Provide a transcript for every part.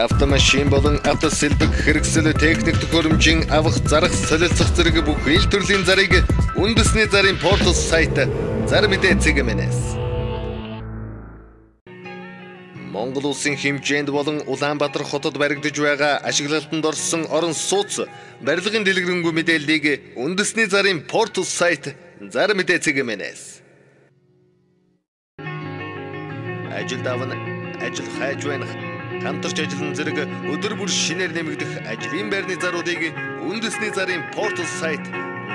Автомашин болон автосэлбэг хэрэгсэл техник төхөөрөмжийн авах зарах солилцох зэрэг бүх ил төрлийн зарыг үндэсний зарын портал сайт Зар мэдээ цэгмэнэс. Монгол улсын хэмжээнд болон Улаанбаатар хотод баригдаж байгаа ашиглалтанд орсон орон сууц барилгын дэлгэрэнгүй мэдээллийг үндэсний зарын портал сайт Зар мэдээ цэгмэнэс. Ажил давна ажил хайж байна. Хамтарч ажиллан зэрэг өдөр бүр шинээр нэмэгдэх ажлын байрны заруудыг үндэсний зарын портал сайт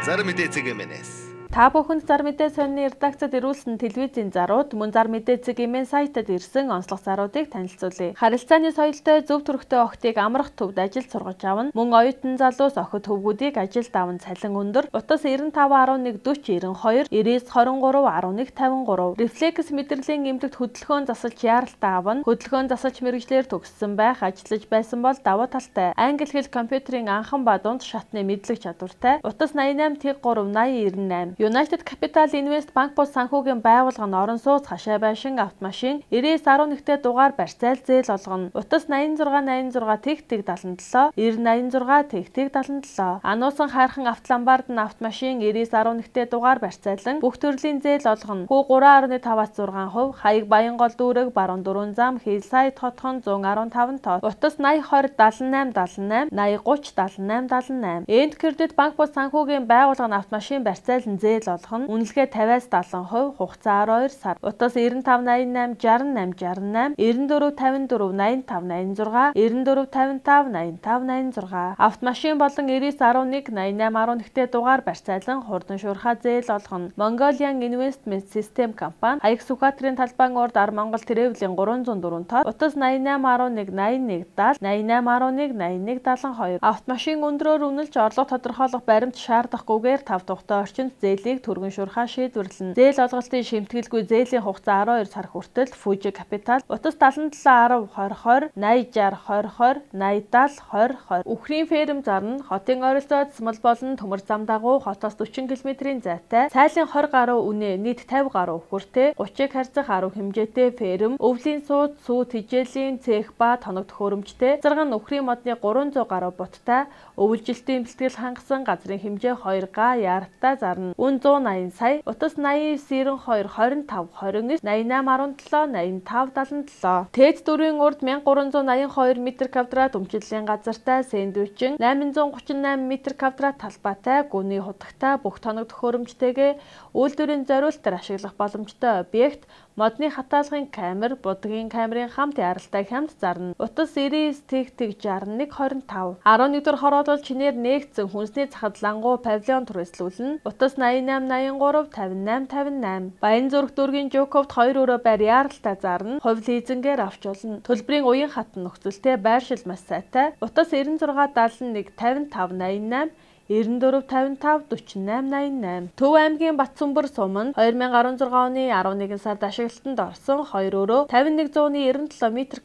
Зар мэдээ цэгмэнэс. Та бүхэнд Зар мэдээ сонины редакцид ирүүлсэн телевизийн зарууд мөн Зар мэдээ цэгийн сайтад ирсэн онцлог заруудыг танилцуулъя. Харилцааны соёлтой зөв төрхтэй охтыг амрах төвд ажил сургаж авна. Мөн оюутан залуус охид хөвгүүдийг ажилд аван цалин өндөр. Утас 95 11 40 92 99 23 11 53. Рефлекс мэдрэлийн эмнэлэгт хөдөлгөөн засалж яаралтай авна. Хөдөлгөөн засалж мэргэжлэр төгссөн байх, ажиллаж байсан бол давуу талтай. Англи хэл компьютерийн анхан ба дунд шатны мэдлэг чадвартай. Утас 88 Тэг 3 80 98. United Capital Invest Bank бус санхүүгийн байгууллага нь орон сууц хашаа байшин автомашин 9911-т дугаар барьцайл зээл олгоно. Утас 8686 Тэг 77 9086 Тэг 77. Ануусан хайрхан автоламбард нь автомашин 9911-т дугаар барьцаалан бүх төрлийн зээл олгоно. Хүү 3.5-аас 6%, хаяг Баянгол дүүрэг баруун 4 зам Хилсайд хотхон 115 тоо. Утас 8020 7878 8030 7878. Энд кредит банк бус санхүүгийн байгууллага нь автомашин барьцаалан зээл олгоно. Үнэлгээ 50-аас 70%, хугацаа 12 сар. Утас 9588 68 68 9454 85 86 9455 85 86. Автомашин болон 9911 8811-т дугаар барьцаалан хурдан шуурхай зээл олгоно. Mongolian Investment System компани Хаяг Сүхбаатарын талбайн урд Ар Монгол Тревлийн 304 тоо. Утас 8811 81 70 8811 81 72. Автомашин өндрөөр үнэлж орлого тодорхойлох баримт шаардахгүйгээр 5 тухтай орчинд зээлийг түргэн шуурхай шийдвэрлэнэ. Зээл олголтын шимтгэлгүй зээлийн хугацаа 12 сар хүртэл Fuji Capital утас 77 10 20 20 60 20 20 80 70 20 20. Үхрийн ферм зарна. Хотын ойролцоогоор Смол болон Төмөр зам дагуу хотоос 40 км-ийн зайтай. Цайлын 20 гаруй үнэ нийт 50 гаруй өвхөртэй 30-ыг харьцах 10 хэмжээтэй ферм, өвлийн сууд, сүү тижээлийн цех ба тоног төхөөрөмжтэй. Зарган үхрийн модны 300 гаруй буттай, өвлжилтийн бэлтгэл хангасан газрын хэмжээ 2 га яаралтай зарна. Үн 180 сая, утас 89 92 25 29 88 17 85 77. Тээд дөрвийн урд 1382 м2 өмчлөлийн газартай сэндвичин 838 м2 талбайтай гүний хутагтай бүх тоног төхөөрөмжтэйгээ үйлдвэрийн зориулалтаар ашиглах боломжтой объект, модны хатаалгын камер, будгийн камерын хамт яралтай хямд зарна. Утас 99 Тэг 61 25. 11 дугаар хороолол чинээр нээгдсэн хүнсний захад лангуу павильон түрээслүүлнэ. Утас 88 83 58 58. Баян зүрх дүүргийн Жуковт 2 өрөө байр яаралтай зарна. Хувь лизингээр авч болно. Төлбөрийн уян хатан нөхцөлтэй байршил маш сайтай. Утас 96 71 55 88 94 55 48 88. Төв аймгийн Батсүмбэр суманд 2016 оны 11 сард ашиглалтанд орсон 2 өрөө 5197 м2,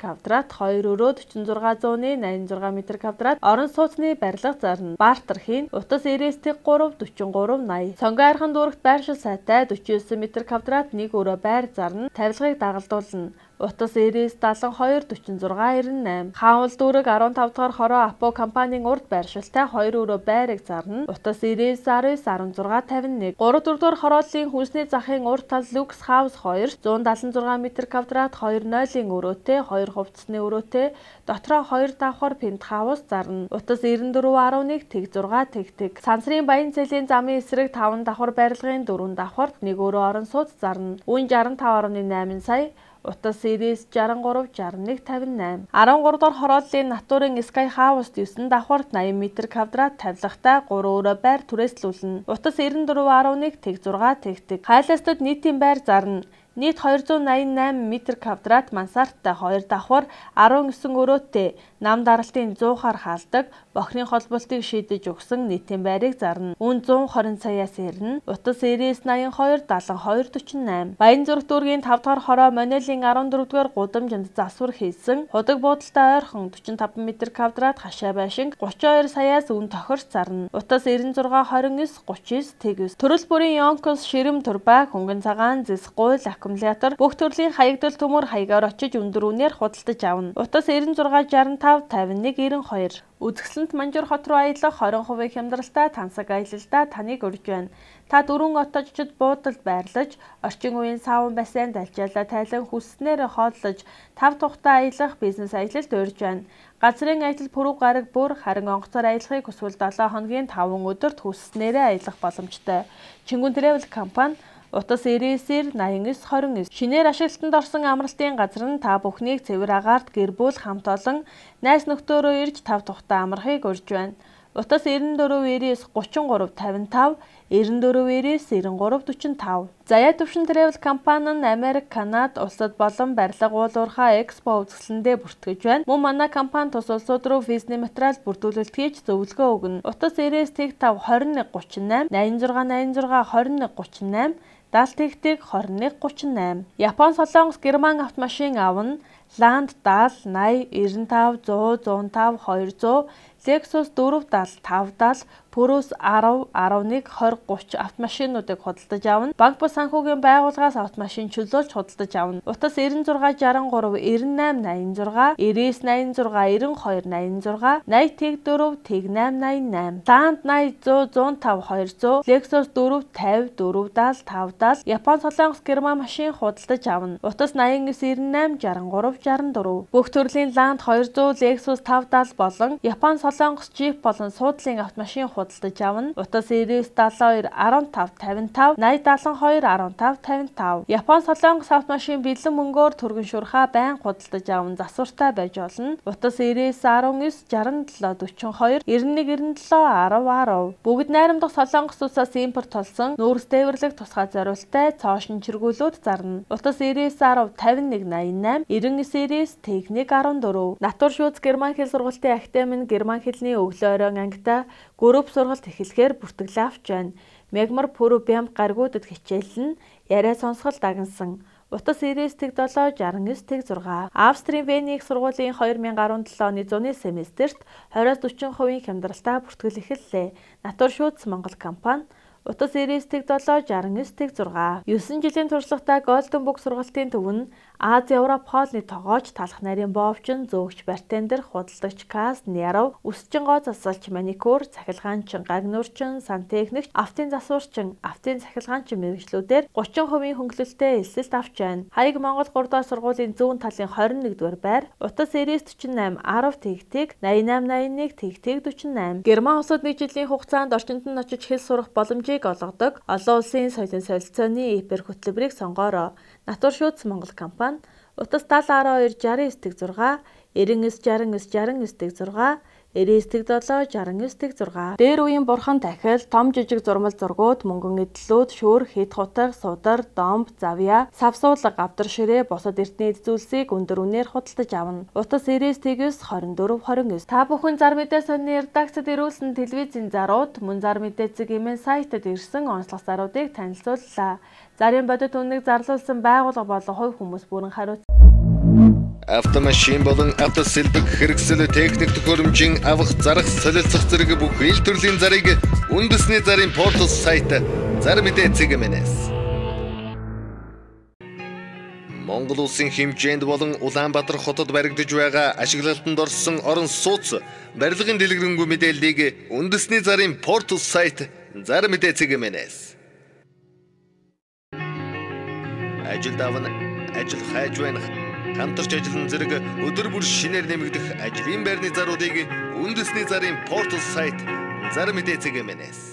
2 өрөө 4686 86 м2 орон сууцны барилга зарна. Бартер-хийн утас 99 Тэг 3 43 80. Сонгон айрхан дүүрэгт байршил сайтай 49 м2 1 өрөө байр зарна. Тавилгыг дагалдуулна. Утас 99 72 46 98. Хаанвал дүүрэг 15 дугаар хороо Апо компанийн урд байршилтай 2 өрөө байрыг зарна. Утас 99 19 16 51. 3 дугаар хорооллын хүнсний захын урд тал Люкс Хаус 2 176 м2 2.0-ийн өрөөтэй 2 хувцасны өрөөтэй дотроо 2 давхар пентхаус зарна. Утас 94 11 Тэг 6 Тэг. Сансрын Баян цэлийн замын эсрэг 5 давхар барилгын 4 давхарт 1 өрөө орон сууц зарна. Үн 65.8 сая. Утас 99 63 61 58. 13 дугаар хорооллын натурын Sky House 9 давхарт 80 м2 тавилгатай 3 өрөө байр түрээслүүлнэ. Утас 94 11 Тэг 6 Тэг. Хайлаастад нийтийн байр зарна. Нийт 288 м2 мансарттай 2 давхар 19 өрөөтэй нам даралтын 100 хар хаалдаг бохирын холболтыг шийдэж өгсөн нийтийн байрыг зарна. Үн 120 саяас ирнэ. Утас 99 82 72 48. Баян зүрх дүүргийн 5 дахь хороо Монелийн 14 дугаар гудамжинд засвар хийсэн худаг буудалтай ойрхон 45 м2 хашаа байшин 32 саяас үн тохирч зарна. Утас 96 29 39 Тэг. Төрөл бүрийн Йонкос ширэм турба хөнгөн цагаан зэс гуйл аккумулятор бүх төрлийн хаягдал төмөр хаягаар очиж өндөр үнээр худалдаж авна. Утас 9665 51 92. Үзэсгэлэнт Манжуур хот руу аялах 20% хямдралтай тансаг аялалдаа таныг урьж байна. Та дөрвөн отожчид буудалд байрлаж, орчин үеийн савн бассейнд альчаалаа тайлан хүсснээр хооллож, 5 тухтай аялах бизнес аялалд урьж байна. Газрын аялал пүрэв гараг бүр харин онгоцоор аялахыг хүсвэл 7 хоногийн 5 өдөрт хүснээрээ аялах боломжтой. Чингүн Travel компани Утас 99 89 29. Шинээр ашиглалтанд орсон амралтын газар нь та бүхнийг цэвэр агаарт гэр бүл хамт олон найз нөхдөөрөө ирж 5 тухтай амрахыг урьж байна. Утас 94 33 55 94 93 45. Заяа төвшин Travel компани нь Америк, Канада улсад болон барилга уулуурхай экспо үзэсгэлэндээ бүртгэж байна. Мөн манай компани тус улсууд руу визний материал бүрдүүлэлт хийж зөвлөгөө өгнө. Утас 95 21 38 86 86 21 38 70 21 38. Япон, Солонгос, Герман автомашин авна. Land 70 80 95 100 105 200, Lexus 470 570, Purus 10 11 20 30 автомашинуудыг худалдаж авна. Банк ба санхүүгийн байгууллагаас автомашин чөлөөлж худалдаж авна. Утас 96 63 98 86 99 86 92 86 80 4 88 88. Land 80 100 105 200, Lexus 450 470 570, Япон, Солонгос, Герман машин худалдаж авна. Утас 89 98 63 64. Бүх төрлийн Land 200, Lexus 570 болон Япон, Солонгос, Jeep болон суудлын автомашин худалдаж авна. Утас 99 72 15 55 80 72 15 55. Япон, Солонгос автомашин бэлэн мөнгөөр түргэн шуурхаа байн худалдаж авна. Засвартай байж болно. Утас 99 19 67 42 91 97 10 10. Бүгд найрамдах Солонгос улсаас импорт толсон нүүрс дээвэрлэх тусгай зориулттай цоошин чиргүүлүүд зарна. Утас 99 10 51 88 99 техник 14. Натур шүүц Герман хэл сургалтын академи нь герман хэлний өглөө оройн ангитай групп сургалт эхлэхээр бүртгэлээ авч байна. Мегмар Пүрэв Бямб гаригуудад хичээлэн яриа сонсгол дагнсан. Утас 99-7 69-6. Австрийн Вений их сургуулийн 2017 оны зуны семестрт 20-40% хямдралтай бүртгэл эхэллээ. Натур шүүц Монгол компани Утас 99-7 69-6. 9 жилийн туршлагатай Golden Book сургалтын төв нь Ази Европ хоолны тогооч, талах нарийн боовчин, зөөгч, бартендер, худалдагч, каст, нярав, үсчин гоо засалч, маникюр, цахилгаанчин, гагнуурчин, сантехникч, автын засварчин, автын цахилгаанчин мэргэжлүүдээр 30% хөнгөлөлттэй эсэлт авч байна. Хаяг Монгол 3 дахь сургуулийн зүүн талын 21-р байр, Утас 99-48 10 тэгтэг 8881 тэгтэг 48. Герман улсад 1 жилийн хугацаанд орчинд нь очиж хэл сурах боломжийг олгодог олон улсын соёлын солилцооны ИП хөтөлбөрийг сонгоорой. Натур шүүц Монгол компани Утас 70 12 69-6 99 69 69 99 7 69 6. Дээр үеийн бурхан дахил том жижиг зурмал зургууд, мөнгөн эдлүүд, шүүр, хит хутаг, судар, домб, завья, савсуулга, гавдар ширээ, бусад эртний эд зүйлсийг өндөр үнээр худалдаж авна. Утас 99 24 29. Та бүхэн зар мэдээ сонины редакцид ирүүлсэн телевизийн зарууд, мөн зар мэдээ цэг имэн сайтад ирсэн онцлог заруудыг танилцууллаа. Зарын бодит үннийг зарлуулсан байгууллага болон хувь хүмүүс бүрэн хариуц. Автомашин болон автосэлбэг хэрэгсэл техник төхөөрөмжийн авах зарах солилцох зэрэг бүх ил төрлийн зарыг үндэсний зарын портал сайт зар мэдээ цэгмэнээс Монгол улсын хэмжээнд болон Улаанбаатар хотод баригдаж байгаа ашиглалтанд орсон орон сууц барилгын дэлгэрэнгүй мэдээллийг үндэсний зарын портал сайт зар мэдээ цэгмэнээс ажил давна ажил хайж байна. Хамтарч ажиллан зэрэг өдөр бүр шинээр нэмэгдэх ажлын байрны заруудыг үндэсний зарын портал сайт зар мэдээ цэгмэнээс